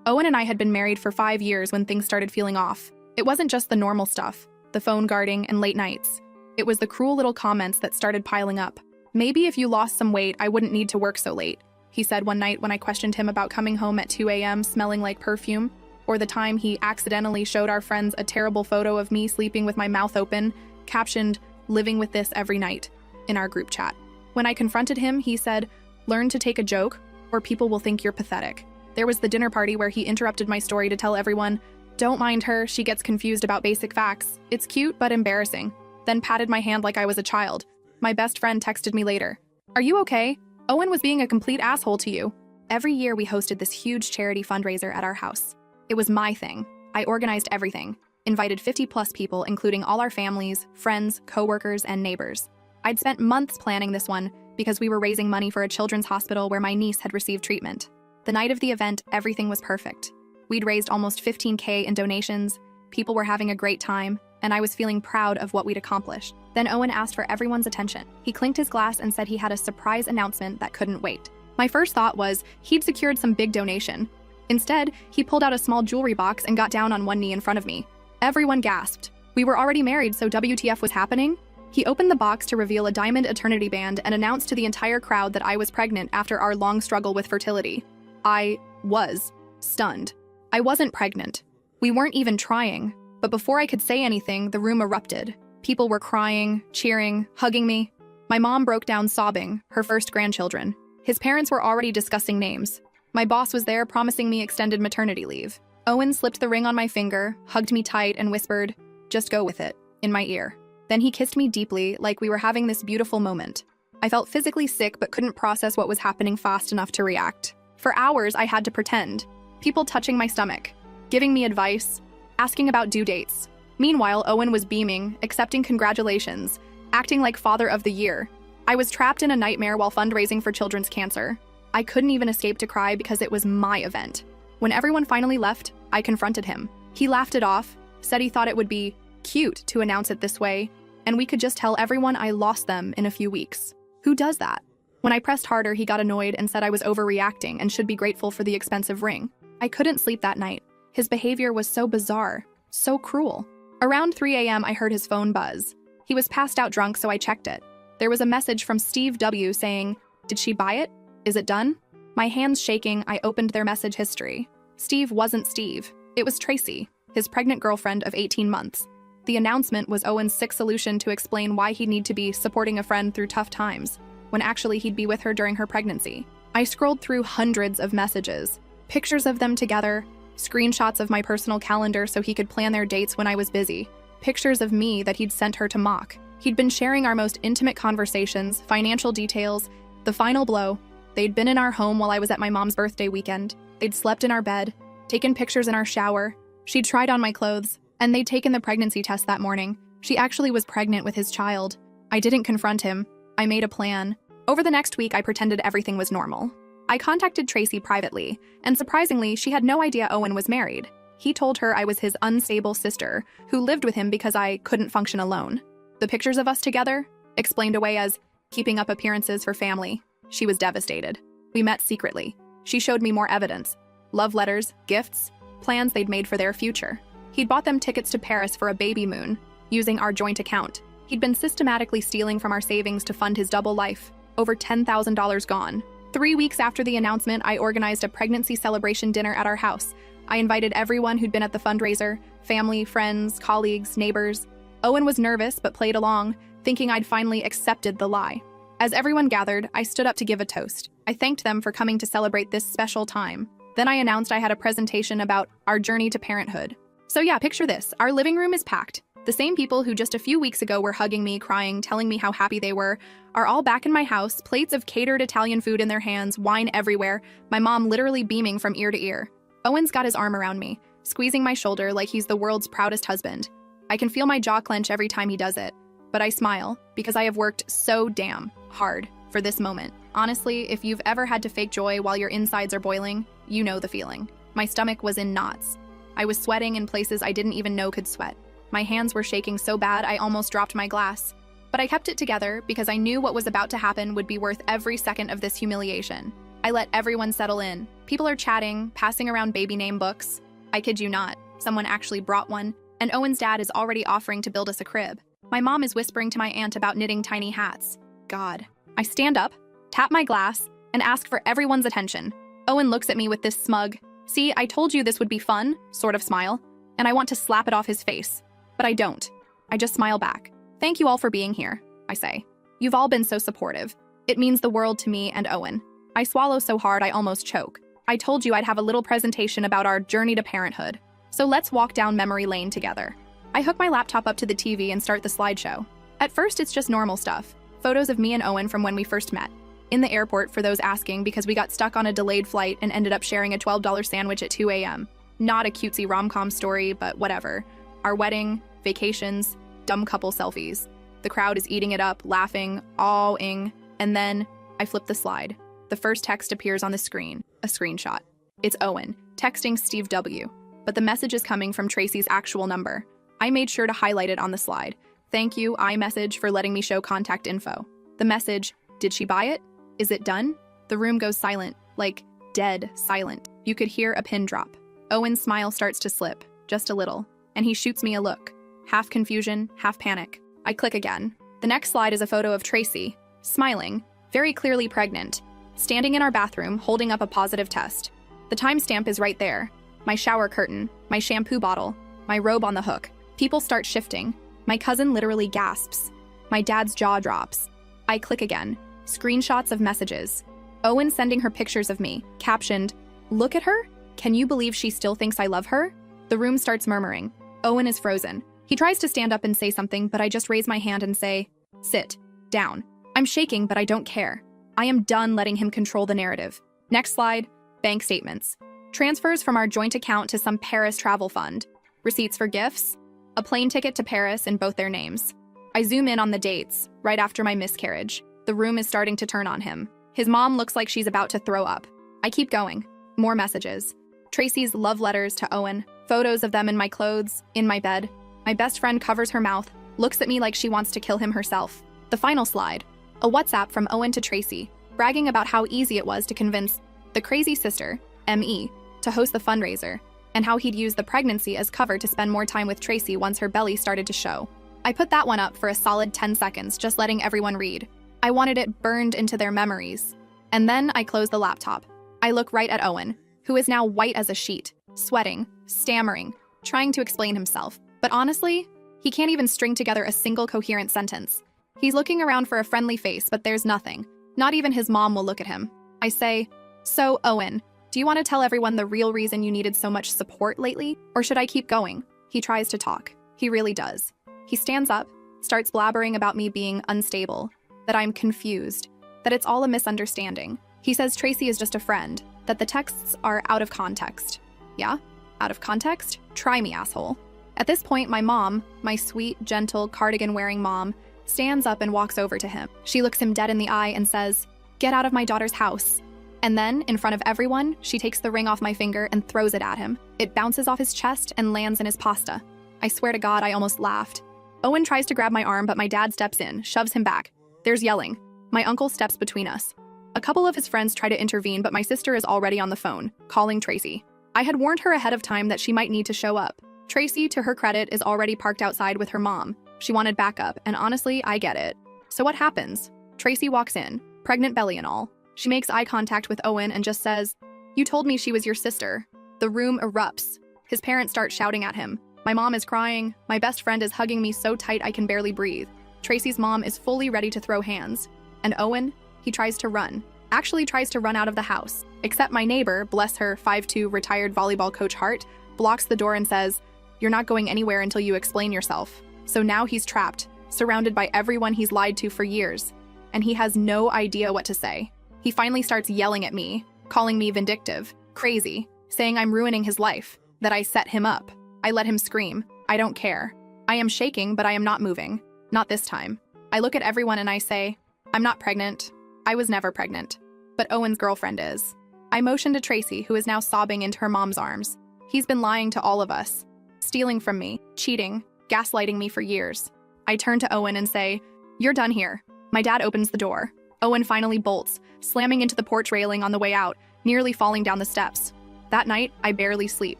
Owen and I had been married for 5 years when things started feeling off. It wasn't just the normal stuff, the phone guarding and late nights. It was the cruel little comments that started piling up. "Maybe if you lost some weight, I wouldn't need to work so late," he said one night when I questioned him about coming home at 2 a.m. smelling like perfume, or the time he accidentally showed our friends a terrible photo of me sleeping with my mouth open, captioned, "Living with this every night," in our group chat. When I confronted him, he said, "Learn to take a joke, or people will think you're pathetic." There was the dinner party where he interrupted my story to tell everyone, "Don't mind her, she gets confused about basic facts. It's cute but embarrassing." Then patted my hand like I was a child. My best friend texted me later, "Are you okay? Owen was being a complete asshole to you." Every year we hosted this huge charity fundraiser at our house. It was my thing. I organized everything, invited 50+ people, including all our families, friends, coworkers, and neighbors. I'd spent months planning this one because we were raising money for a children's hospital where my niece had received treatment. The night of the event, everything was perfect. We'd raised almost $15,000 in donations, people were having a great time, and I was feeling proud of what we'd accomplished. Then Owen asked for everyone's attention. He clinked his glass and said he had a surprise announcement that couldn't wait. My first thought was he'd secured some big donation. Instead, he pulled out a small jewelry box and got down on one knee in front of me. Everyone gasped. We were already married, so WTF was happening? He opened the box to reveal a diamond eternity band and announced to the entire crowd that I was pregnant after our long struggle with fertility. I was stunned. I wasn't pregnant. We weren't even trying. But before I could say anything, the room erupted. People were crying, cheering, hugging me. My mom broke down sobbing, her first grandchildren. His parents were already discussing names. My boss was there promising me extended maternity leave. Owen slipped the ring on my finger, hugged me tight, and whispered, "Just go with it," in my ear. Then he kissed me deeply, like we were having this beautiful moment. I felt physically sick but couldn't process what was happening fast enough to react. For hours, I had to pretend. People touching my stomach, giving me advice, asking about due dates. Meanwhile, Owen was beaming, accepting congratulations, acting like father of the year. I was trapped in a nightmare while fundraising for children's cancer. I couldn't even escape to cry because it was my event. When everyone finally left, I confronted him. He laughed it off, said he thought it would be cute to announce it this way, and we could just tell everyone I lost them in a few weeks. Who does that? When I pressed harder, he got annoyed and said I was overreacting and should be grateful for the expensive ring. I couldn't sleep that night. His behavior was so bizarre, so cruel. Around 3 a.m., I heard his phone buzz. He was passed out drunk, so I checked it. There was a message from Steve W. saying, "Did she buy it? Is it done?" My hands shaking, I opened their message history. Steve wasn't Steve. It was Tracy, his pregnant girlfriend of 18 months. The announcement was Owen's sick solution to explain why he'd need to be supporting a friend through tough times, when actually he'd be with her during her pregnancy. I scrolled through hundreds of messages, pictures of them together, screenshots of my personal calendar so he could plan their dates when I was busy, pictures of me that he'd sent her to mock. He'd been sharing our most intimate conversations, financial details, the final blow. They'd been in our home while I was at my mom's birthday weekend. They'd slept in our bed, taken pictures in our shower. She'd tried on my clothes, and they'd taken the pregnancy test that morning. She actually was pregnant with his child. I didn't confront him. I made a plan. Over the next week, I pretended everything was normal. I contacted Tracy privately, and surprisingly, she had no idea Owen was married. He told her I was his unstable sister, who lived with him because I couldn't function alone. The pictures of us together, explained away as keeping up appearances for family. She was devastated. We met secretly. She showed me more evidence. Love letters, gifts, plans they'd made for their future. He'd bought them tickets to Paris for a baby moon, using our joint account. He'd been systematically stealing from our savings to fund his double life. Over $10,000 gone. 3 weeks after the announcement, I organized a pregnancy celebration dinner at our house. I invited everyone who'd been at the fundraiser, family, friends, colleagues, neighbors. Owen was nervous but played along, thinking I'd finally accepted the lie. As everyone gathered, I stood up to give a toast. I thanked them for coming to celebrate this special time. Then I announced I had a presentation about our journey to parenthood. So yeah, picture this. Our living room is packed. The same people who just a few weeks ago were hugging me, crying, telling me how happy they were, are all back in my house, plates of catered Italian food in their hands, wine everywhere, my mom literally beaming from ear to ear. Owen's got his arm around me, squeezing my shoulder like he's the world's proudest husband. I can feel my jaw clench every time he does it, but I smile because I have worked so damn hard for this moment. Honestly, if you've ever had to fake joy while your insides are boiling, you know the feeling. My stomach was in knots. I was sweating in places I didn't even know could sweat. My hands were shaking so bad I almost dropped my glass. But I kept it together because I knew what was about to happen would be worth every second of this humiliation. I let everyone settle in. People are chatting, passing around baby name books. I kid you not, someone actually brought one, and Owen's dad is already offering to build us a crib. My mom is whispering to my aunt about knitting tiny hats. God. I stand up, tap my glass, and ask for everyone's attention. Owen looks at me with this smug, "See, I told you this would be fun," sort of smile, and I want to slap it off his face. But I don't. I just smile back. "Thank you all for being here," I say. "You've all been so supportive. It means the world to me and Owen." I swallow so hard I almost choke. I told you I'd have a little presentation about our journey to parenthood. So let's walk down memory lane together. I hook my laptop up to the TV and start the slideshow. At first, it's just normal stuff. Photos of me and Owen from when we first met. In the airport, for those asking, because we got stuck on a delayed flight and ended up sharing a $12 sandwich at 2 a.m. Not a cutesy rom-com story, but whatever. Our wedding, vacations, dumb couple selfies. The crowd is eating it up, laughing, awing, and then I flip the slide. The first text appears on the screen, a screenshot. It's Owen, texting Steve W., but the message is coming from Tracy's actual number. I made sure to highlight it on the slide. "Thank you, iMessage, for letting me show contact info." The message, "Did she buy it? Is it done?" The room goes silent, like dead silent. You could hear a pin drop. Owen's smile starts to slip, just a little, and he shoots me a look. Half confusion, half panic. I click again. The next slide is a photo of Tracy, smiling, very clearly pregnant, standing in our bathroom, holding up a positive test. The timestamp is right there. My shower curtain, my shampoo bottle, my robe on the hook. People start shifting. My cousin literally gasps. My dad's jaw drops. I click again. Screenshots of messages. Owen sending her pictures of me, captioned, "Look at her? Can you believe she still thinks I love her?" The room starts murmuring. Owen is frozen. He tries to stand up and say something, but I just raise my hand and say, "Sit down." I'm shaking, but I don't care. I am done letting him control the narrative. Next slide, bank statements. Transfers from our joint account to some Paris travel fund. Receipts for gifts. A plane ticket to Paris in both their names. I zoom in on the dates, right after my miscarriage. The room is starting to turn on him. His mom looks like she's about to throw up. I keep going. More messages. Tracy's love letters to Owen. Photos of them in my clothes, in my bed. My best friend covers her mouth, looks at me like she wants to kill him herself. The final slide. A WhatsApp from Owen to Tracy, bragging about how easy it was to convince the crazy sister, M.E., to host the fundraiser, and how he'd use the pregnancy as cover to spend more time with Tracy once her belly started to show. I put that one up for a solid 10 seconds, just letting everyone read. I wanted it burned into their memories. And then I close the laptop. I look right at Owen, who is now white as a sheet, sweating, stammering, trying to explain himself. But honestly, he can't even string together a single coherent sentence. He's looking around for a friendly face, but there's nothing. Not even his mom will look at him. I say, "So, Owen, do you want to tell everyone the real reason you needed so much support lately? Or should I keep going?" He tries to talk. He really does. He stands up, starts blabbering about me being unstable, that I'm confused, that it's all a misunderstanding. He says Tracy is just a friend, that the texts are out of context. Yeah? Out of context? Try me, asshole. At this point, my mom, my sweet, gentle, cardigan-wearing mom, stands up and walks over to him. She looks him dead in the eye and says, "Get out of my daughter's house." And then, in front of everyone, she takes the ring off my finger and throws it at him. It bounces off his chest and lands in his pasta. I swear to God, I almost laughed. Owen tries to grab my arm, but my dad steps in, shoves him back. There's yelling. My uncle steps between us. A couple of his friends try to intervene, but my sister is already on the phone, calling Tracy. I had warned her ahead of time that she might need to show up. Tracy, to her credit, is already parked outside with her mom. She wanted backup, and honestly, I get it. So what happens? Tracy walks in, pregnant belly and all. She makes eye contact with Owen and just says, "You told me she was your sister." The room erupts. His parents start shouting at him. My mom is crying. My best friend is hugging me so tight I can barely breathe. Tracy's mom is fully ready to throw hands. And Owen, he tries to run. Actually tries to run out of the house. Except my neighbor, bless her 5'2" retired volleyball coach Hart, blocks the door and says, "You're not going anywhere until you explain yourself." So now he's trapped, surrounded by everyone he's lied to for years. And he has no idea what to say. He finally starts yelling at me, calling me vindictive, crazy, saying I'm ruining his life, that I set him up. I let him scream. I don't care. I am shaking, but I am not moving. Not this time. I look at everyone and I say, "I'm not pregnant. I was never pregnant. But Owen's girlfriend is." I motion to Tracy, who is now sobbing into her mom's arms. He's been lying to all of us, stealing from me, cheating, gaslighting me for years. I turn to Owen and say, "You're done here." My dad opens the door. Owen finally bolts, slamming into the porch railing on the way out, nearly falling down the steps. That night, I barely sleep.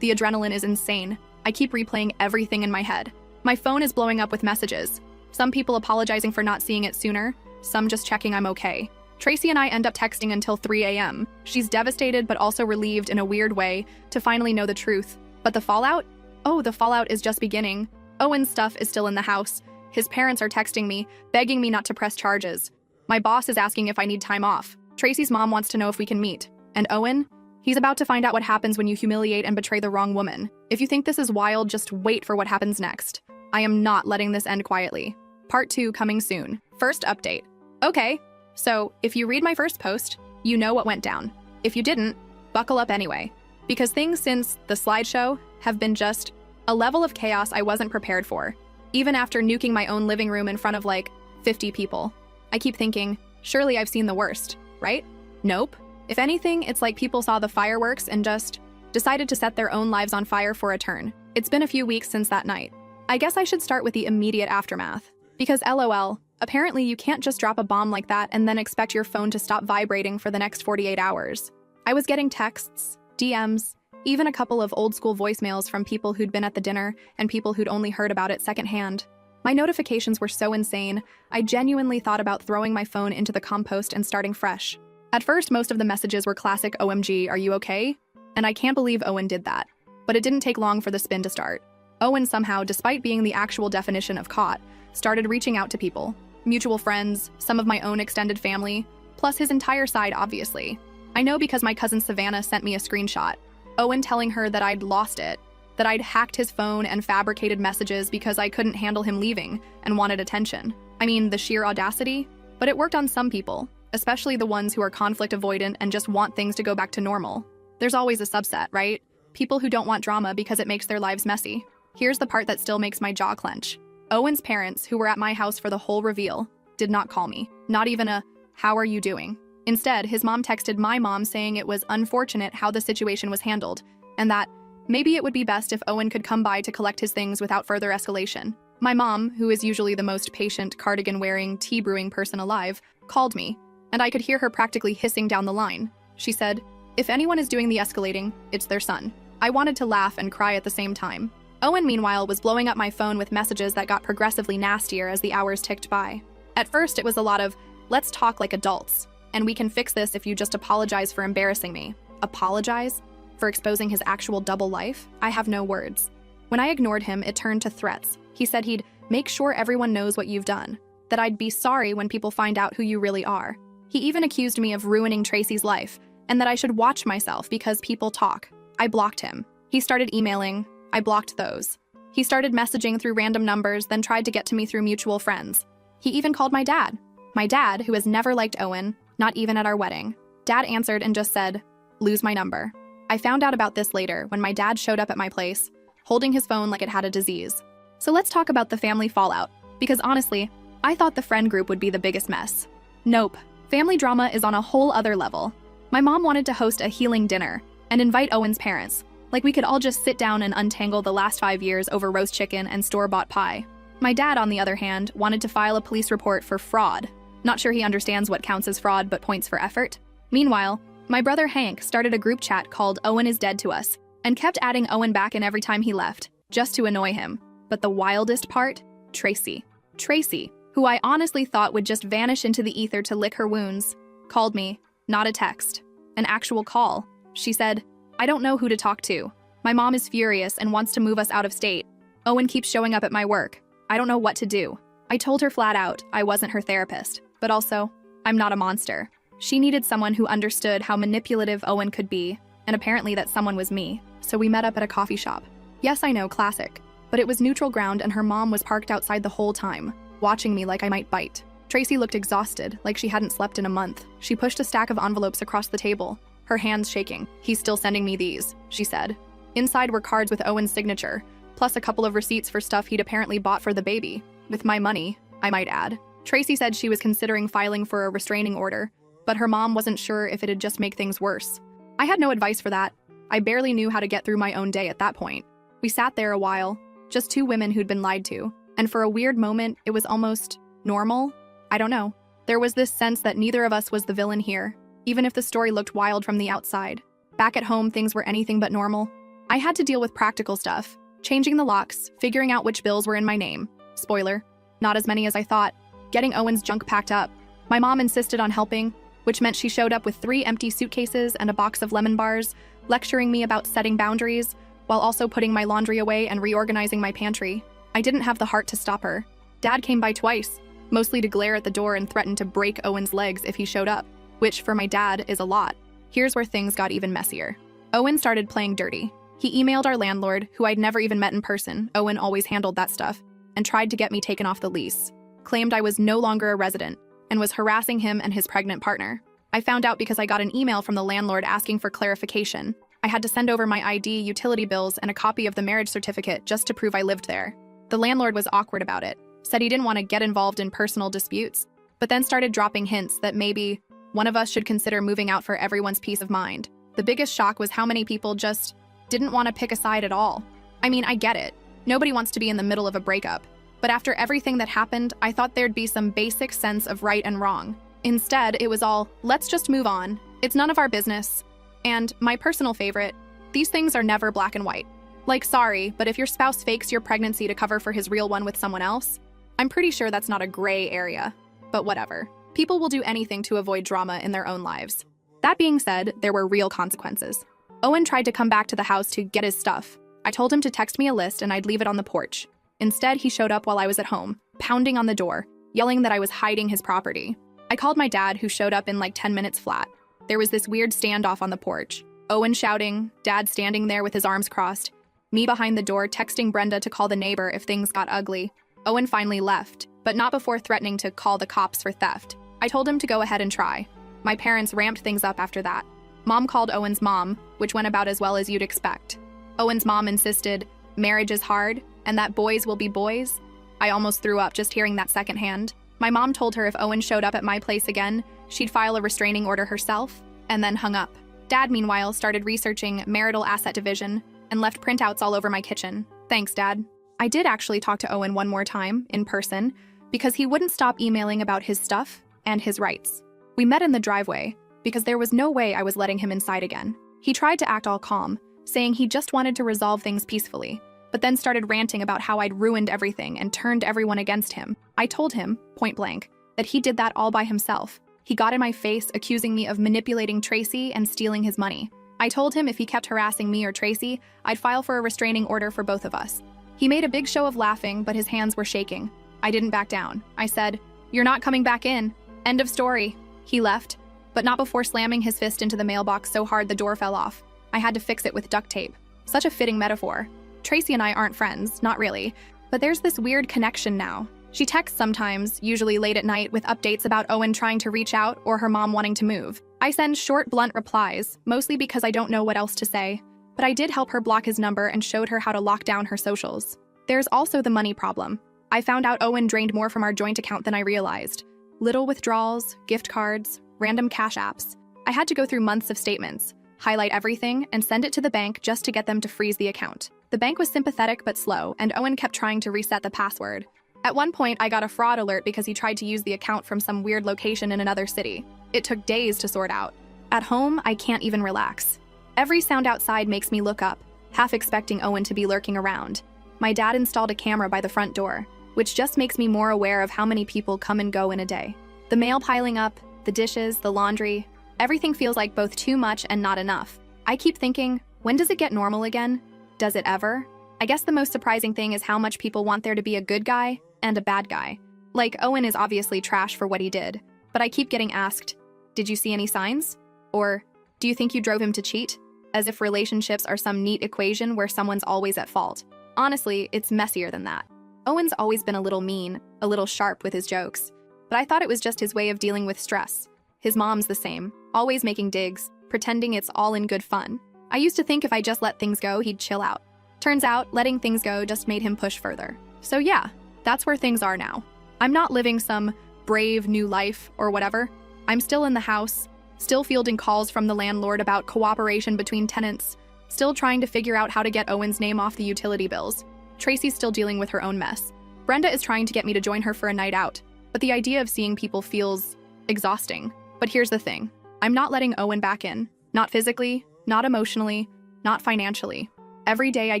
The adrenaline is insane. I keep replaying everything in my head. My phone is blowing up with messages. Some people apologizing for not seeing it sooner, some just checking I'm okay. Tracy and I end up texting until 3 a.m. She's devastated but also relieved in a weird way to finally know the truth. But the fallout? Oh, the fallout is just beginning. Owen's stuff is still in the house. His parents are texting me, begging me not to press charges. My boss is asking if I need time off. Tracy's mom wants to know if we can meet. And Owen? He's about to find out what happens when you humiliate and betray the wrong woman. If you think this is wild, just wait for what happens next. I am not letting this end quietly. Part 2 coming soon. First update. Okay, so if you read my first post, you know what went down. If you didn't, buckle up anyway. Because things since the slideshow have been just a level of chaos I wasn't prepared for. Even after nuking my own living room in front of like 50 people. I keep thinking, surely I've seen the worst, right? Nope. If anything, it's like people saw the fireworks and just decided to set their own lives on fire for a turn. It's been a few weeks since that night. I guess I should start with the immediate aftermath. Because LOL, apparently you can't just drop a bomb like that and then expect your phone to stop vibrating for the next 48 hours. I was getting texts, DMs, even a couple of old-school voicemails from people who'd been at the dinner and people who'd only heard about it secondhand. My notifications were so insane, I genuinely thought about throwing my phone into the compost and starting fresh. At first, most of the messages were classic OMG, are you okay? And I can't believe Owen did that. But it didn't take long for the spin to start. Owen somehow, despite being the actual definition of caught, started reaching out to people. Mutual friends, some of my own extended family, plus his entire side, obviously. I know because my cousin Savannah sent me a screenshot. Owen telling her that I'd lost it, that I'd hacked his phone and fabricated messages because I couldn't handle him leaving and wanted attention. I mean, the sheer audacity. But it worked on some people, especially the ones who are conflict avoidant and just want things to go back to normal. There's always a subset, right? People who don't want drama because it makes their lives messy. Here's the part that still makes my jaw clench. Owen's parents, who were at my house for the whole reveal, did not call me. Not even a, "How are you doing?" Instead, his mom texted my mom saying it was unfortunate how the situation was handled, and that maybe it would be best if Owen could come by to collect his things without further escalation. My mom, who is usually the most patient, cardigan-wearing, tea-brewing person alive, called me, and I could hear her practically hissing down the line. She said, "If anyone is doing the escalating, it's their son." I wanted to laugh and cry at the same time. Owen, meanwhile, was blowing up my phone with messages that got progressively nastier as the hours ticked by. At first, it was a lot of, "Let's talk like adults, and we can fix this if you just apologize for embarrassing me." Apologize? For exposing his actual double life? I have no words. When I ignored him, it turned to threats. He said he'd make sure everyone knows what you've done, that I'd be sorry when people find out who you really are. He even accused me of ruining Tracy's life, and that I should watch myself because people talk. I blocked him. He started emailing. I blocked those. He started messaging through random numbers, then tried to get to me through mutual friends. He even called my dad. My dad, who has never liked Owen, not even at our wedding. Dad answered and just said, "Lose my number." I found out about this later when my dad showed up at my place, holding his phone like it had a disease. So let's talk about the family fallout, because honestly, I thought the friend group would be the biggest mess. Nope. Family drama is on a whole other level. My mom wanted to host a healing dinner and invite Owen's parents. Like we could all just sit down and untangle the last 5 years over roast chicken and store-bought pie. My dad, on the other hand, wanted to file a police report for fraud. Not sure he understands what counts as fraud but points for effort. Meanwhile, my brother Hank started a group chat called Owen is Dead to Us and kept adding Owen back in every time he left, just to annoy him. But the wildest part? Tracy. Tracy, who I honestly thought would just vanish into the ether to lick her wounds, called me, not a text, an actual call. She said, "I don't know who to talk to. My mom is furious and wants to move us out of state. Owen keeps showing up at my work. I don't know what to do." I told her flat out I wasn't her therapist, but also, I'm not a monster. She needed someone who understood how manipulative Owen could be, and apparently that someone was me, so we met up at a coffee shop. Yes, I know, classic. But it was neutral ground and her mom was parked outside the whole time, watching me like I might bite. Tracy looked exhausted, like she hadn't slept in a month. She pushed a stack of envelopes across the table, her hands shaking. "He's still sending me these," she said. Inside were cards with Owen's signature, plus a couple of receipts for stuff he'd apparently bought for the baby. With my money, I might add. Tracy said she was considering filing for a restraining order, but her mom wasn't sure if it'd just make things worse. I had no advice for that. I barely knew how to get through my own day at that point. We sat there a while, just two women who'd been lied to, and for a weird moment, it was almost normal. I don't know. There was this sense that neither of us was the villain here, even if the story looked wild from the outside. Back at home, things were anything but normal. I had to deal with practical stuff, changing the locks, figuring out which bills were in my name. Spoiler, not as many as I thought. Getting Owen's junk packed up. My mom insisted on helping, which meant she showed up with 3 empty suitcases and a box of lemon bars, lecturing me about setting boundaries, while also putting my laundry away and reorganizing my pantry. I didn't have the heart to stop her. Dad came by twice, mostly to glare at the door and threaten to break Owen's legs if he showed up, which for my dad is a lot. Here's where things got even messier. Owen started playing dirty. He emailed our landlord, who I'd never even met in person — Owen always handled that stuff — and tried to get me taken off the lease. Claimed I was no longer a resident, and was harassing him and his pregnant partner. I found out because I got an email from the landlord asking for clarification. I had to send over my ID, utility bills, and a copy of the marriage certificate just to prove I lived there. The landlord was awkward about it, said he didn't want to get involved in personal disputes, but then started dropping hints that maybe one of us should consider moving out for everyone's peace of mind. The biggest shock was how many people just didn't want to pick a side at all. I mean, I get it. Nobody wants to be in the middle of a breakup. But after everything that happened, I thought there'd be some basic sense of right and wrong. Instead, it was all, let's just move on. It's none of our business. And, my personal favorite, these things are never black and white. Like, sorry, but if your spouse fakes your pregnancy to cover for his real one with someone else, I'm pretty sure that's not a gray area. But whatever. People will do anything to avoid drama in their own lives. That being said, there were real consequences. Owen tried to come back to the house to get his stuff. I told him to text me a list and I'd leave it on the porch. Instead, he showed up while I was at home, pounding on the door, yelling that I was hiding his property. I called my dad, who showed up in like 10 minutes flat. There was this weird standoff on the porch. Owen shouting, Dad standing there with his arms crossed, me behind the door texting Brenda to call the neighbor if things got ugly. Owen finally left, but not before threatening to call the cops for theft. I told him to go ahead and try. My parents ramped things up after that. Mom called Owen's mom, which went about as well as you'd expect. Owen's mom insisted, marriage is hard, and that boys will be boys. I almost threw up just hearing that secondhand. My mom told her if Owen showed up at my place again, she'd file a restraining order herself, and then hung up. Dad, meanwhile, started researching marital asset division and left printouts all over my kitchen. Thanks, Dad. I did actually talk to Owen one more time, in person, because he wouldn't stop emailing about his stuff and his rights. We met in the driveway, because there was no way I was letting him inside again. He tried to act all calm, saying he just wanted to resolve things peacefully, but then started ranting about how I'd ruined everything and turned everyone against him. I told him, point blank, that he did that all by himself. He got in my face, accusing me of manipulating Tracy and stealing his money. I told him if he kept harassing me or Tracy, I'd file for a restraining order for both of us. He made a big show of laughing, but his hands were shaking. I didn't back down. I said, "You're not coming back in. End of story." He left, but not before slamming his fist into the mailbox so hard the door fell off. I had to fix it with duct tape. Such a fitting metaphor. Tracy and I aren't friends, not really, but there's this weird connection now. She texts sometimes, usually late at night, with updates about Owen trying to reach out or her mom wanting to move. I send short, blunt replies, mostly because I don't know what else to say, but I did help her block his number and showed her how to lock down her socials. There's also the money problem. I found out Owen drained more from our joint account than I realized. Little withdrawals, gift cards, random cash apps. I had to go through months of statements, highlight everything, and send it to the bank just to get them to freeze the account. The bank was sympathetic but slow, and Owen kept trying to reset the password. At one point, I got a fraud alert because he tried to use the account from some weird location in another city. It took days to sort out. At home, I can't even relax. Every sound outside makes me look up, half expecting Owen to be lurking around. My dad installed a camera by the front door, which just makes me more aware of how many people come and go in a day. The mail piling up, the dishes, the laundry, everything feels like both too much and not enough. I keep thinking, when does it get normal again? Does it ever? I guess the most surprising thing is how much people want there to be a good guy and a bad guy. Like, Owen is obviously trash for what he did, but I keep getting asked, did you see any signs? Or, do you think you drove him to cheat? As if relationships are some neat equation where someone's always at fault. Honestly, it's messier than that. Owen's always been a little mean, a little sharp with his jokes, but I thought it was just his way of dealing with stress. His mom's the same, always making digs, pretending it's all in good fun. I used to think if I just let things go, he'd chill out. Turns out, letting things go just made him push further. So yeah, that's where things are now. I'm not living some brave new life or whatever. I'm still in the house, still fielding calls from the landlord about cooperation between tenants, still trying to figure out how to get Owen's name off the utility bills. Tracy's still dealing with her own mess. Brenda is trying to get me to join her for a night out. but the idea of seeing people feels exhausting. But here's the thing. I'm not letting Owen back in. Not physically, not emotionally, not financially. Every day I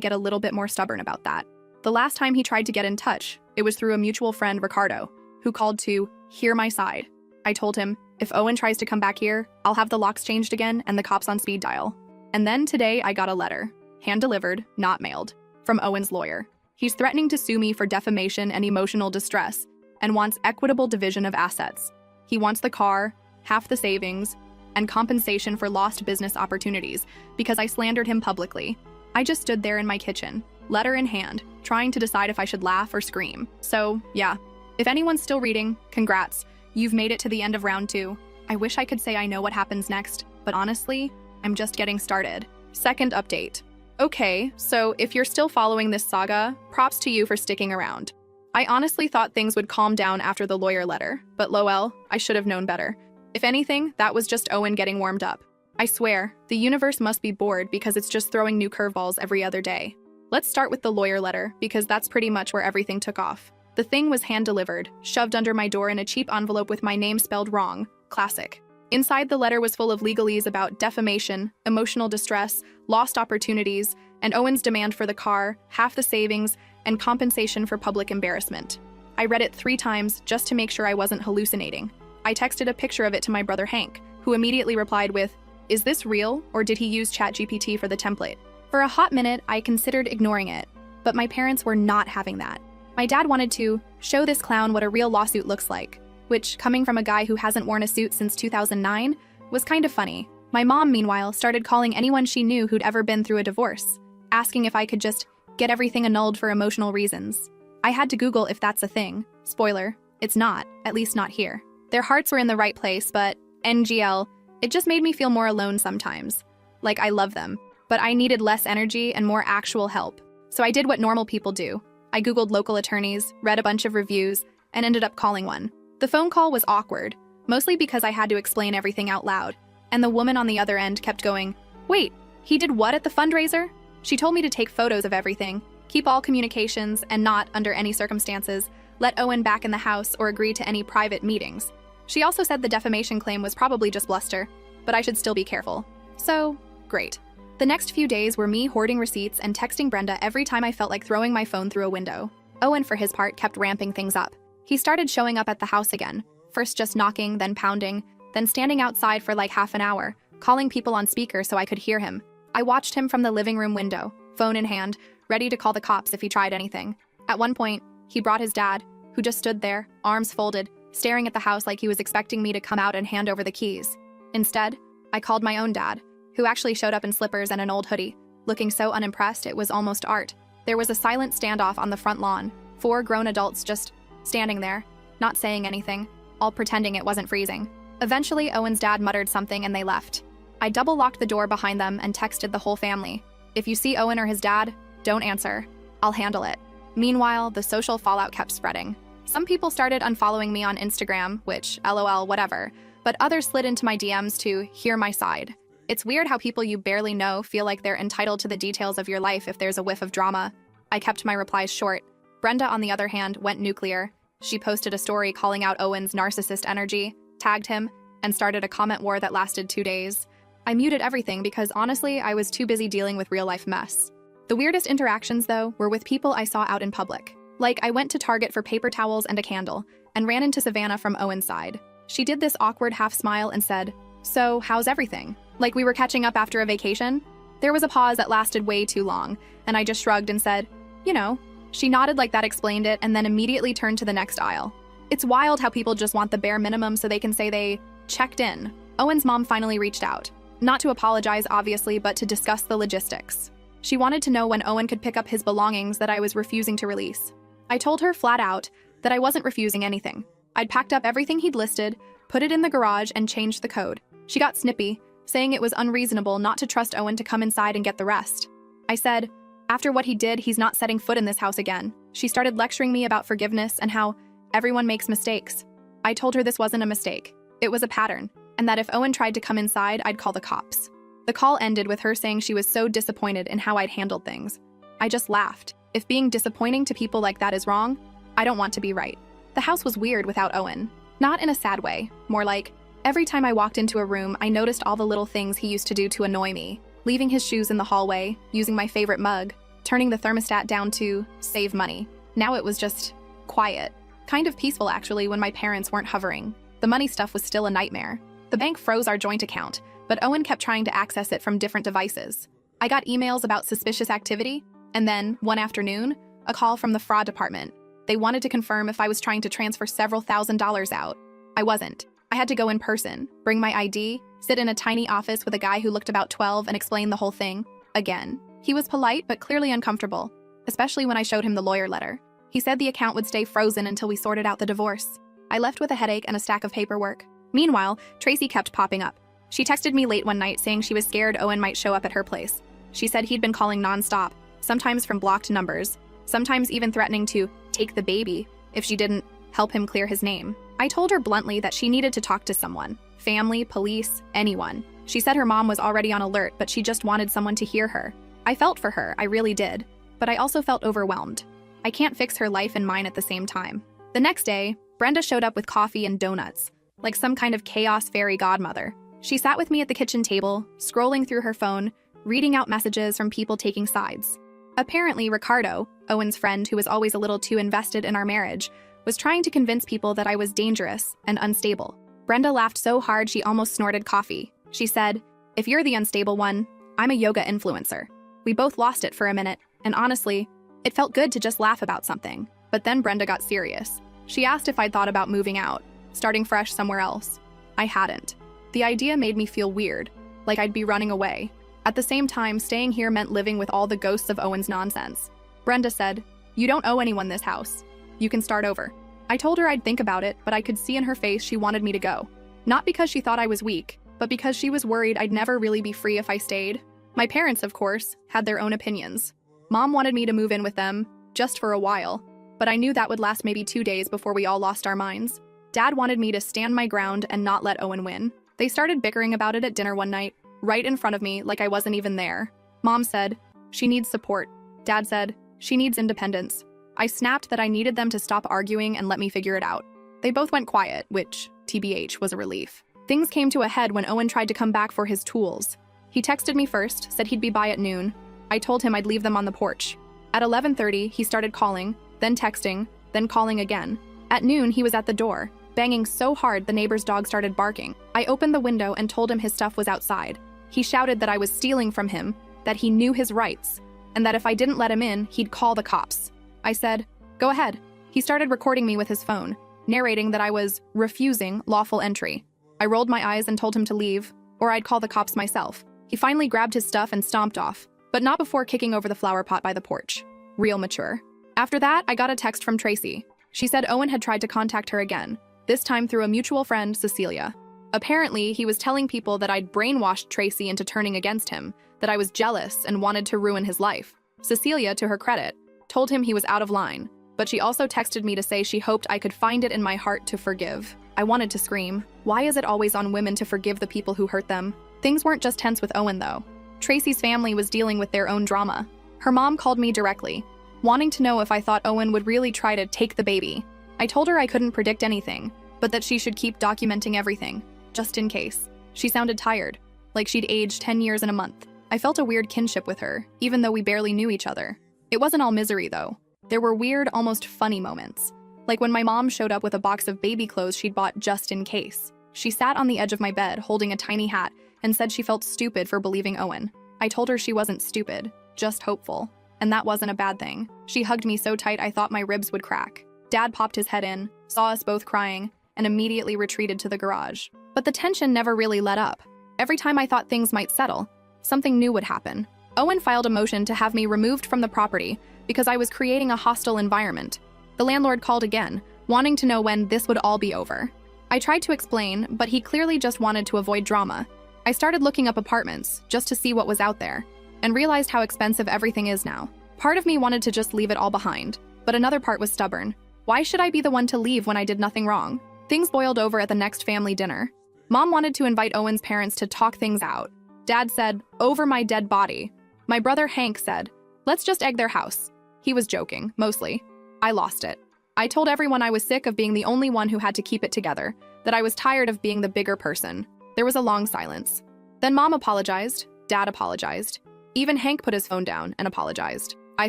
get a little bit more stubborn about that. The last time he tried to get in touch, it was through a mutual friend, Ricardo, who called to hear my side. I told him, if Owen tries to come back here, I'll have the locks changed again and the cops on speed dial. And then today I got a letter, hand-delivered, not mailed, from Owen's lawyer. He's threatening to sue me for defamation and emotional distress and wants equitable division of assets. He wants the car, half the savings, and compensation for lost business opportunities because I slandered him publicly. I just stood there in my kitchen, letter in hand, trying to decide if I should laugh or scream. So, yeah. If anyone's still reading, congrats. You've made it to the end of round 2. I wish I could say I know what happens next, but honestly, I'm just getting started. Second update. Okay, so if you're still following this saga, props to you for sticking around. I honestly thought things would calm down after the lawyer letter, but lol, I should have known better. If anything, that was just Owen getting warmed up. I swear, the universe must be bored because it's just throwing new curveballs every other day. Let's start with the lawyer letter, because that's pretty much where everything took off. The thing was hand-delivered, shoved under my door in a cheap envelope with my name spelled wrong. Classic. Inside the letter was full of legalese about defamation, emotional distress, lost opportunities, and Owen's demand for the car, half the savings, and compensation for public embarrassment. I read it 3 times just to make sure I wasn't hallucinating. I texted a picture of it to my brother Hank, who immediately replied with, "Is this real, or did he use ChatGPT for the template?" For a hot minute, I considered ignoring it, but my parents were not having that. My dad wanted to show this clown what a real lawsuit looks like, which, coming from a guy who hasn't worn a suit since 2009, was kind of funny. My mom, meanwhile, started calling anyone she knew who'd ever been through a divorce, asking if I could just get everything annulled for emotional reasons. I had to Google if that's a thing. Spoiler, it's not, at least not here. Their hearts were in the right place, but NGL, it just made me feel more alone sometimes. Like I love them, but I needed less energy and more actual help. So I did what normal people do. I Googled local attorneys, read a bunch of reviews, and ended up calling one. The phone call was awkward, mostly because I had to explain everything out loud, and the woman on the other end kept going, "Wait, he did what at the fundraiser?" She told me to take photos of everything, keep all communications, and not, under any circumstances, let Owen back in the house or agree to any private meetings. She also said the defamation claim was probably just bluster, but I should still be careful. So, great. The next few days were me hoarding receipts and texting Brenda every time I felt like throwing my phone through a window. Owen, for his part, kept ramping things up. He started showing up at the house again, first just knocking, then pounding, then standing outside for like half an hour, calling people on speaker so I could hear him. I watched him from the living room window, phone in hand, ready to call the cops if he tried anything. At one point, he brought his dad, who just stood there, arms folded, staring at the house like he was expecting me to come out and hand over the keys. Instead, I called my own dad, who actually showed up in slippers and an old hoodie, looking so unimpressed it was almost art. There was a silent standoff on the front lawn, 4 grown adults just standing there, not saying anything, all pretending it wasn't freezing. Eventually, Owen's dad muttered something and they left. I double-locked the door behind them and texted the whole family. If you see Owen or his dad, don't answer. I'll handle it. Meanwhile, the social fallout kept spreading. Some people started unfollowing me on Instagram, which, LOL, whatever, but others slid into my DMs to hear my side. It's weird how people you barely know feel like they're entitled to the details of your life if there's a whiff of drama. I kept my replies short. Brenda, on the other hand, went nuclear. She posted a story calling out Owen's narcissist energy, tagged him, and started a comment war that lasted 2 days. I muted everything because honestly, I was too busy dealing with real-life mess. The weirdest interactions, though, were with people I saw out in public. Like, I went to Target for paper towels and a candle, and ran into Savannah from Owen's side. She did this awkward half-smile and said, "So, how's everything?" Like we were catching up after a vacation? There was a pause that lasted way too long, and I just shrugged and said, "You know." She nodded like that explained it, and then immediately turned to the next aisle. It's wild how people just want the bare minimum so they can say they checked in. Owen's mom finally reached out. Not to apologize, obviously, but to discuss the logistics. She wanted to know when Owen could pick up his belongings that I was refusing to release. I told her flat out that I wasn't refusing anything. I'd packed up everything he'd listed, put it in the garage, and changed the code. She got snippy, saying it was unreasonable not to trust Owen to come inside and get the rest. I said, after what he did, he's not setting foot in this house again. She started lecturing me about forgiveness and how everyone makes mistakes. I told her this wasn't a mistake. It was a pattern, and that if Owen tried to come inside, I'd call the cops. The call ended with her saying she was so disappointed in how I'd handled things. I just laughed. If being disappointing to people like that is wrong, I don't want to be right. The house was weird without Owen. Not in a sad way, more like, every time I walked into a room, I noticed all the little things he used to do to annoy me. Leaving his shoes in the hallway, using my favorite mug, turning the thermostat down to save money. Now it was just quiet. Kind of peaceful actually when my parents weren't hovering. The money stuff was still a nightmare. The bank froze our joint account, but Owen kept trying to access it from different devices. I got emails about suspicious activity, and then, one afternoon, a call from the fraud department. They wanted to confirm if I was trying to transfer several $1,000s out. I wasn't. I had to go in person, bring my ID, sit in a tiny office with a guy who looked about 12 and explain the whole thing. Again. He was polite but clearly uncomfortable, especially when I showed him the lawyer letter. He said the account would stay frozen until we sorted out the divorce. I left with a headache and a stack of paperwork. Meanwhile, Tracy kept popping up. She texted me late one night saying she was scared Owen might show up at her place. She said he'd been calling nonstop, sometimes from blocked numbers, sometimes even threatening to take the baby if she didn't help him clear his name. I told her bluntly that she needed to talk to someone. Family, police, anyone. She said her mom was already on alert, but she just wanted someone to hear her. I felt for her, I really did. But I also felt overwhelmed. I can't fix her life and mine at the same time. The next day, Brenda showed up with coffee and donuts, like some kind of chaos fairy godmother. She sat with me at the kitchen table, scrolling through her phone, reading out messages from people taking sides. Apparently, Ricardo, Owen's friend who was always a little too invested in our marriage, was trying to convince people that I was dangerous and unstable. Brenda laughed so hard she almost snorted coffee. She said, "If you're the unstable one, I'm a yoga influencer." We both lost it for a minute, and honestly, it felt good to just laugh about something. But then Brenda got serious. She asked if I'd thought about moving out, starting fresh somewhere else. I hadn't. The idea made me feel weird, like I'd be running away. At the same time, staying here meant living with all the ghosts of Owen's nonsense. Brenda said, "You don't owe anyone this house. You can start over." I told her I'd think about it, but I could see in her face she wanted me to go. Not because she thought I was weak, but because she was worried I'd never really be free if I stayed. My parents, of course, had their own opinions. Mom wanted me to move in with them, just for a while, but I knew that would last maybe 2 days before we all lost our minds. Dad wanted me to stand my ground and not let Owen win. They started bickering about it at dinner one night, right in front of me, like I wasn't even there. Mom said, "She needs support." Dad said, "She needs independence." I snapped that I needed them to stop arguing and let me figure it out. They both went quiet, which, TBH, was a relief. Things came to a head when Owen tried to come back for his tools. He texted me first, said he'd be by at noon. I told him I'd leave them on the porch. At 11:30, he started calling, then texting, then calling again. At noon, he was at the door, banging so hard the neighbor's dog started barking. I opened the window and told him his stuff was outside. He shouted that I was stealing from him, that he knew his rights, and that if I didn't let him in, he'd call the cops. I said, "Go ahead." He started recording me with his phone, narrating that I was refusing lawful entry. I rolled my eyes and told him to leave, or I'd call the cops myself. He finally grabbed his stuff and stomped off, but not before kicking over the flower pot by the porch. Real mature. After that, I got a text from Tracy. She said Owen had tried to contact her again, this time through a mutual friend, Cecilia. Apparently, he was telling people that I'd brainwashed Tracy into turning against him, that I was jealous and wanted to ruin his life. Cecilia, to her credit, told him he was out of line, but she also texted me to say she hoped I could find it in my heart to forgive. I wanted to scream. Why is it always on women to forgive the people who hurt them? Things weren't just tense with Owen, though. Tracy's family was dealing with their own drama. Her mom called me directly, wanting to know if I thought Owen would really try to take the baby. I told her I couldn't predict anything, but that she should keep documenting everything, just in case. She sounded tired, like she'd aged 10 years in a month. I felt a weird kinship with her, even though we barely knew each other. It wasn't all misery, though. There were weird, almost funny moments. Like when my mom showed up with a box of baby clothes she'd bought just in case. She sat on the edge of my bed, holding a tiny hat, and said she felt stupid for believing Owen. I told her she wasn't stupid, just hopeful. And that wasn't a bad thing. She hugged me so tight I thought my ribs would crack. Dad popped his head in, saw us both crying, and immediately retreated to the garage. But the tension never really let up. Every time I thought things might settle, something new would happen. Owen filed a motion to have me removed from the property because I was creating a hostile environment. The landlord called again, wanting to know when this would all be over. I tried to explain, but he clearly just wanted to avoid drama. I started looking up apartments just to see what was out there, and realized how expensive everything is now. Part of me wanted to just leave it all behind, but another part was stubborn. Why should I be the one to leave when I did nothing wrong? Things boiled over at the next family dinner. Mom wanted to invite Owen's parents to talk things out. Dad said, "Over my dead body." My brother Hank said, "Let's just egg their house." He was joking, mostly. I lost it. I told everyone I was sick of being the only one who had to keep it together, that I was tired of being the bigger person. There was a long silence. Then Mom apologized, Dad apologized. Even Hank put his phone down and apologized. I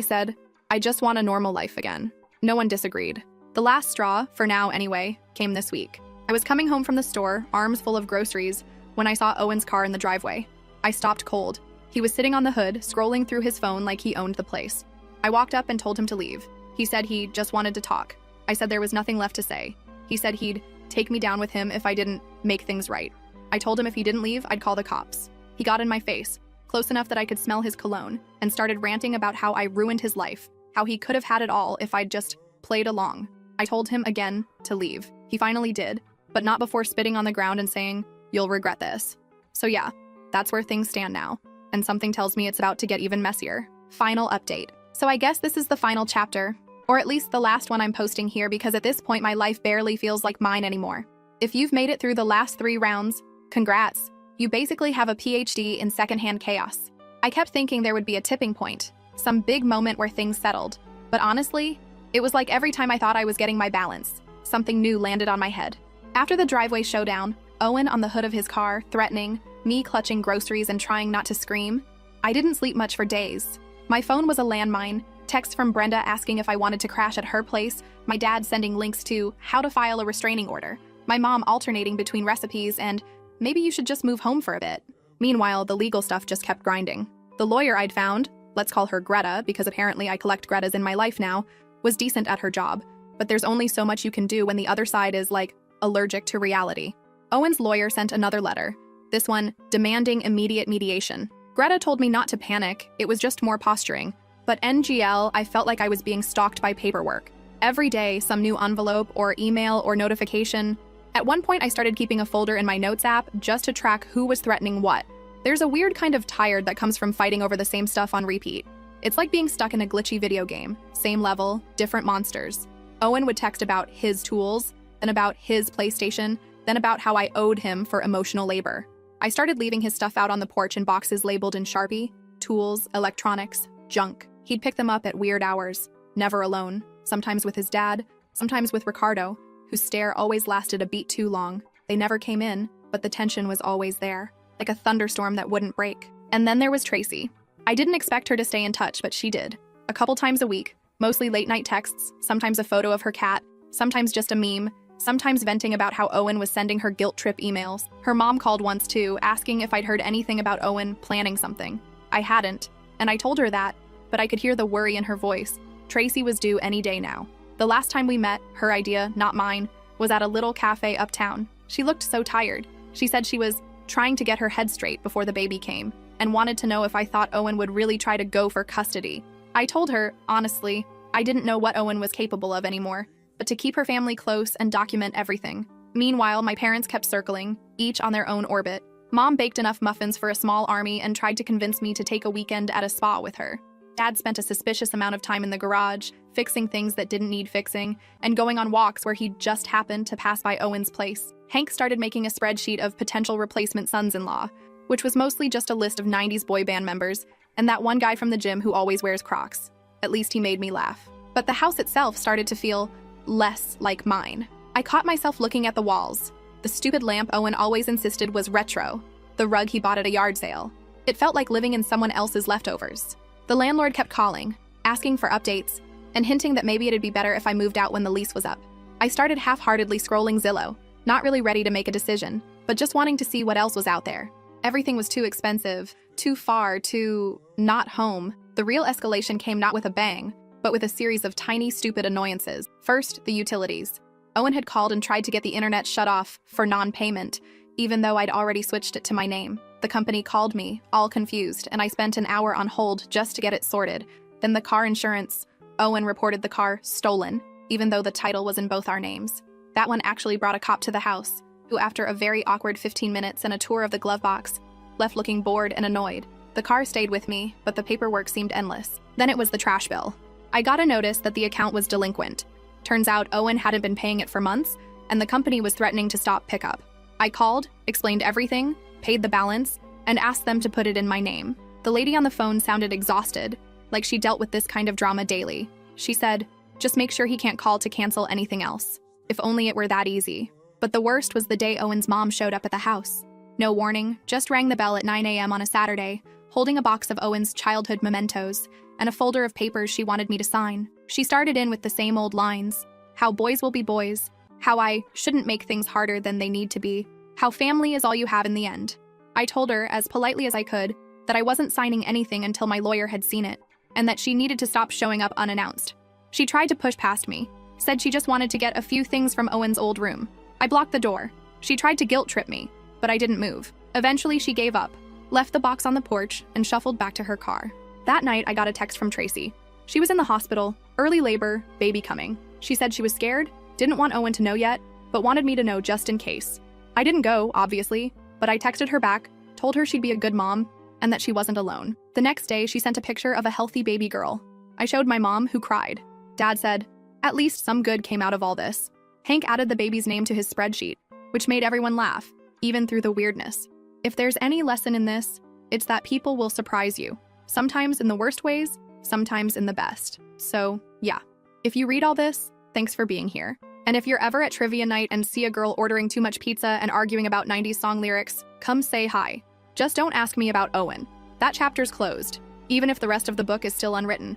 said, I just want a normal life again. No one disagreed. The last straw, for now anyway, came this week. I was coming home from the store, arms full of groceries, when I saw Owen's car in the driveway. I stopped cold. He was sitting on the hood, scrolling through his phone like he owned the place. I walked up and told him to leave. He said he just wanted to talk. I said there was nothing left to say. He said he'd take me down with him if I didn't make things right. I told him if he didn't leave, I'd call the cops. He got in my face, close enough that I could smell his cologne, and started ranting about how I ruined his life, how he could have had it all if I'd just played along. I told him again to leave. He finally did, but not before spitting on the ground and saying, "You'll regret this." So yeah, that's where things stand now, and something tells me it's about to get even messier. Final update. So I guess this is the final chapter, or at least the last one I'm posting here, because at this point my life barely feels like mine anymore. If you've made it through the last 3 rounds, congrats. You basically have a PhD in secondhand chaos. I kept thinking there would be a tipping point, some big moment where things settled, but honestly, it was like every time I thought I was getting my balance, something new landed on my head. After the driveway showdown, Owen on the hood of his car, threatening, me clutching groceries and trying not to scream, I didn't sleep much for days. My phone was a landmine, texts from Brenda asking if I wanted to crash at her place, my dad sending links to how to file a restraining order, my mom alternating between recipes and maybe you should just move home for a bit. Meanwhile, the legal stuff just kept grinding. The lawyer I'd found, let's call her Greta because apparently I collect Gretas in my life now, was decent at her job, but there's only so much you can do when the other side is, like, allergic to reality. Owen's lawyer sent another letter, this one demanding immediate mediation. Greta told me not to panic, it was just more posturing. But NGL, I felt like I was being stalked by paperwork. Every day, some new envelope or email or notification. At one point, I started keeping a folder in my notes app just to track who was threatening what. There's a weird kind of tired that comes from fighting over the same stuff on repeat. It's like being stuck in a glitchy video game. Same level, different monsters. Owen would text about his tools, then about his PlayStation, then about how I owed him for emotional labor. I started leaving his stuff out on the porch in boxes labeled in Sharpie, tools, electronics, junk. He'd pick them up at weird hours, never alone, sometimes with his dad, sometimes with Ricardo, whose stare always lasted a beat too long. They never came in, but the tension was always there, like a thunderstorm that wouldn't break. And then there was Tracy. I didn't expect her to stay in touch, but she did. A couple times a week, mostly late-night texts, sometimes a photo of her cat, sometimes just a meme, sometimes venting about how Owen was sending her guilt trip emails. Her mom called once too, asking if I'd heard anything about Owen planning something. I hadn't, and I told her that, but I could hear the worry in her voice. Tracy was due any day now. The last time we met, her idea, not mine, was at a little cafe uptown. She looked so tired. She said she was trying to get her head straight before the baby came, and wanted to know if I thought Owen would really try to go for custody. I told her, honestly, I didn't know what Owen was capable of anymore, but to keep her family close and document everything. Meanwhile, my parents kept circling, each on their own orbit. Mom baked enough muffins for a small army and tried to convince me to take a weekend at a spa with her. Dad spent a suspicious amount of time in the garage, fixing things that didn't need fixing, and going on walks where he just happened to pass by Owen's place. Hank started making a spreadsheet of potential replacement sons-in-law, which was mostly just a list of 90s boy band members, and that one guy from the gym who always wears Crocs. At least he made me laugh. But the house itself started to feel less like mine. I caught myself looking at the walls. The stupid lamp Owen always insisted was retro, the rug he bought at a yard sale. It felt like living in someone else's leftovers. The landlord kept calling, asking for updates, and hinting that maybe it'd be better if I moved out when the lease was up. I started half-heartedly scrolling Zillow, not really ready to make a decision, but just wanting to see what else was out there. Everything was too expensive, too far, too not home. The real escalation came not with a bang, but with a series of tiny, stupid annoyances. First, the utilities. Owen had called and tried to get the internet shut off for non-payment, even though I'd already switched it to my name. The company called me, all confused, and I spent an hour on hold just to get it sorted. Then the car insurance. Owen reported the car stolen, even though the title was in both our names. That one actually brought a cop to the house, who after a very awkward 15 minutes and a tour of the glove box, left looking bored and annoyed. The car stayed with me, but the paperwork seemed endless. Then it was the trash bill. I got a notice that the account was delinquent. Turns out Owen hadn't been paying it for months, and the company was threatening to stop pickup. I called, explained everything, paid the balance, and asked them to put it in my name. The lady on the phone sounded exhausted, like she dealt with this kind of drama daily. She said, Just make sure he can't call to cancel anything else. If only it were that easy. But the worst was the day Owen's mom showed up at the house. No warning, just rang the bell at 9 a.m. on a Saturday, holding a box of Owen's childhood mementos and a folder of papers she wanted me to sign. She started in with the same old lines. How boys will be boys. How I shouldn't make things harder than they need to be. How family is all you have in the end. I told her, as politely as I could, that I wasn't signing anything until my lawyer had seen it, and that she needed to stop showing up unannounced. She tried to push past me, said she just wanted to get a few things from Owen's old room. I blocked the door. She tried to guilt trip me, but I didn't move. Eventually, she gave up, left the box on the porch, and shuffled back to her car. That night, I got a text from Tracy. She was in the hospital, early labor, baby coming. She said she was scared, didn't want Owen to know yet, but wanted me to know just in case. I didn't go, obviously, but I texted her back, told her she'd be a good mom, and that she wasn't alone. The next day, she sent a picture of a healthy baby girl. I showed my mom, who cried. Dad said, "At least some good came out of all this." Hank added the baby's name to his spreadsheet, which made everyone laugh, even through the weirdness. If there's any lesson in this, it's that people will surprise you. Sometimes in the worst ways, sometimes in the best. So, yeah. If you read all this, thanks for being here. And if you're ever at trivia night and see a girl ordering too much pizza and arguing about 90s song lyrics, come say hi. Just don't ask me about Owen. That chapter's closed, even if the rest of the book is still unwritten.